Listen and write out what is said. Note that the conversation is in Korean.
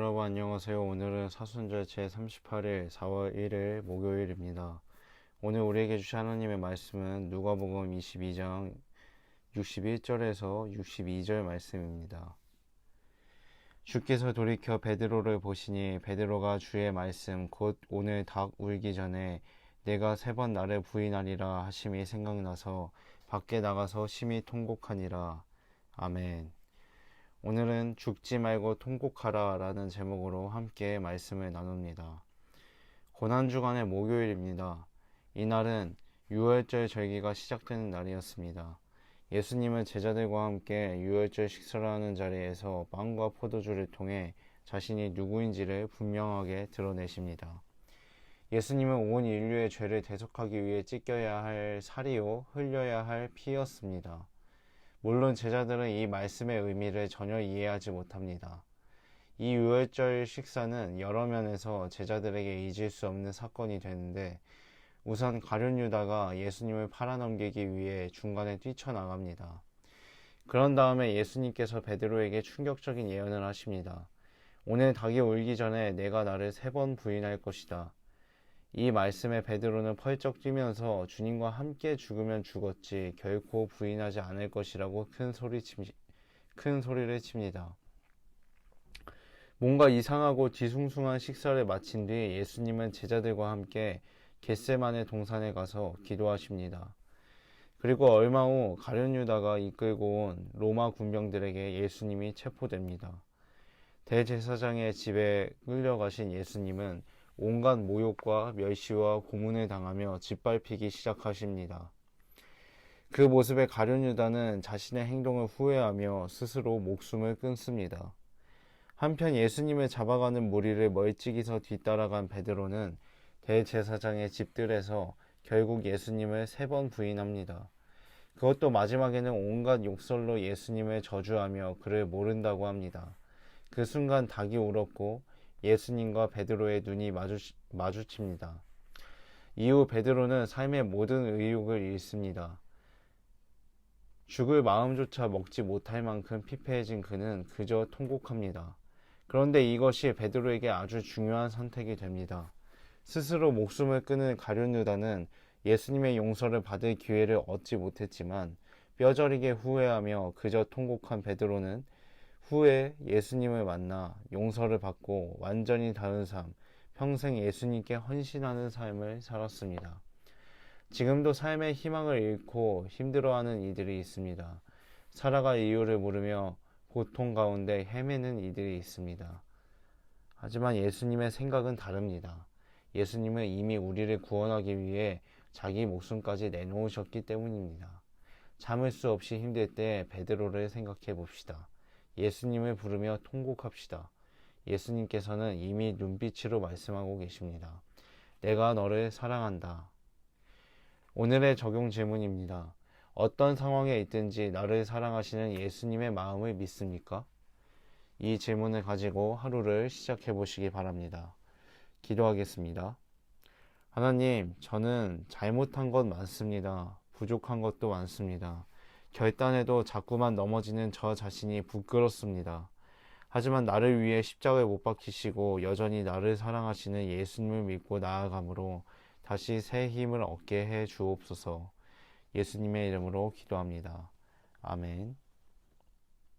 여러분 안녕하세요. 오늘은 사순절 제38일 4월 1일 목요일입니다. 오늘 우리에게 주신 하나님의 말씀은 누가복음 22장 61절에서 62절 말씀입니다. 주께서 돌이켜 베드로를 보시니 베드로가 주의 말씀 곧 오늘 닭 울기 전에 내가 3번 나를 부인하리라 하심이 생각나서 밖에 나가서 심히 통곡하니라. 아멘. 오늘은 죽지 말고 통곡하라 라는 제목으로 함께 말씀을 나눕니다. 고난주간의 목요일입니다. 이날은 유월절 절기가 시작되는 날이었습니다. 예수님은 제자들과 함께 유월절 식사를 하는 자리에서 빵과 포도주를 통해 자신이 누구인지를 분명하게 드러내십니다. 예수님은 온 인류의 죄를 대속하기 위해 찢겨야 할 살이요 흘려야 할 피였습니다. 물론 제자들은 이 말씀의 의미를 전혀 이해하지 못합니다. 이 유월절 식사는 여러 면에서 제자들에게 잊을 수 없는 사건이 되는데 우선 가룟 유다가 예수님을 팔아넘기기 위해 중간에 뛰쳐나갑니다. 그런 다음에 예수님께서 베드로에게 충격적인 예언을 하십니다. 오늘 닭이 울기 전에 내가 나를 3번 부인할 것이다. 이 말씀에 베드로는 펄쩍 뛰면서 주님과 함께 죽으면 죽었지 결코 부인하지 않을 것이라고 큰 소리를 칩니다. 뭔가 이상하고 뒤숭숭한 식사를 마친 뒤 예수님은 제자들과 함께 겟세마네 동산에 가서 기도하십니다. 그리고 얼마 후 가룟 유다가 이끌고 온 로마 군병들에게 예수님이 체포됩니다. 대제사장의 집에 끌려가신 예수님은 온갖 모욕과 멸시와 고문을 당하며 짓밟히기 시작하십니다. 그 모습에 가룟 유다는 자신의 행동을 후회하며 스스로 목숨을 끊습니다. 한편 예수님을 잡아가는 무리를 멀찍이서 뒤따라간 베드로는 대제사장의 집들에서 결국 예수님을 3번 부인합니다. 그것도 마지막에는 온갖 욕설로 예수님을 저주하며 그를 모른다고 합니다. 그 순간 닭이 울었고 예수님과 베드로의 눈이 마주칩니다. 이후 베드로는 삶의 모든 의욕을 잃습니다. 죽을 마음조차 먹지 못할 만큼 피폐해진 그는 그저 통곡합니다. 그런데 이것이 베드로에게 아주 중요한 선택이 됩니다. 스스로 목숨을 끊은 가룟 유다는 예수님의 용서를 받을 기회를 얻지 못했지만 뼈저리게 후회하며 그저 통곡한 베드로는 후에 예수님을 만나 용서를 받고 완전히 다른 삶, 평생 예수님께 헌신하는 삶을 살았습니다. 지금도 삶의 희망을 잃고 힘들어하는 이들이 있습니다. 살아갈 이유를 모르며 고통 가운데 헤매는 이들이 있습니다. 하지만 예수님의 생각은 다릅니다. 예수님은 이미 우리를 구원하기 위해 자기 목숨까지 내놓으셨기 때문입니다. 참을 수 없이 힘들 때 베드로를 생각해 봅시다. 예수님을 부르며 통곡합시다. 예수님께서는 이미 눈빛으로 말씀하고 계십니다. 내가 너를 사랑한다. 오늘의 적용 질문입니다. 어떤 상황에 있든지 나를 사랑하시는 예수님의 마음을 믿습니까? 이 질문을 가지고 하루를 시작해 보시기 바랍니다. 기도하겠습니다. 하나님, 저는 잘못한 것 많습니다. 부족한 것도 많습니다. 결단해도 자꾸만 넘어지는 저 자신이 부끄럽습니다. 하지만 나를 위해 십자가에 못 박히시고 여전히 나를 사랑하시는 예수님을 믿고 나아가므로 다시 새 힘을 얻게 해 주옵소서. 예수님의 이름으로 기도합니다. 아멘.